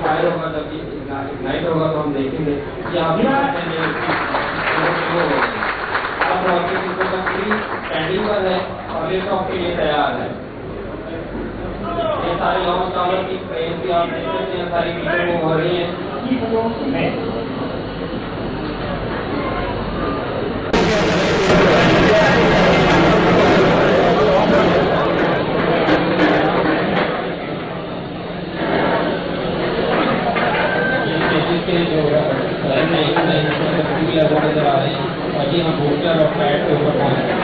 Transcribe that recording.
Fire होगा, जब ignite होगा तो हम देखेंगे कि आप पेंडिंग पर है और लिफ्ट ऑफ के लिए तैयार है। ये सारे लॉन्च टावर की ट्रेन भी आप देख सकते हैं, सारी मीटिंग हो रही है। जो नजर आ रहे हैं और ये हम बूस्टर और फ्लैट के ऊपर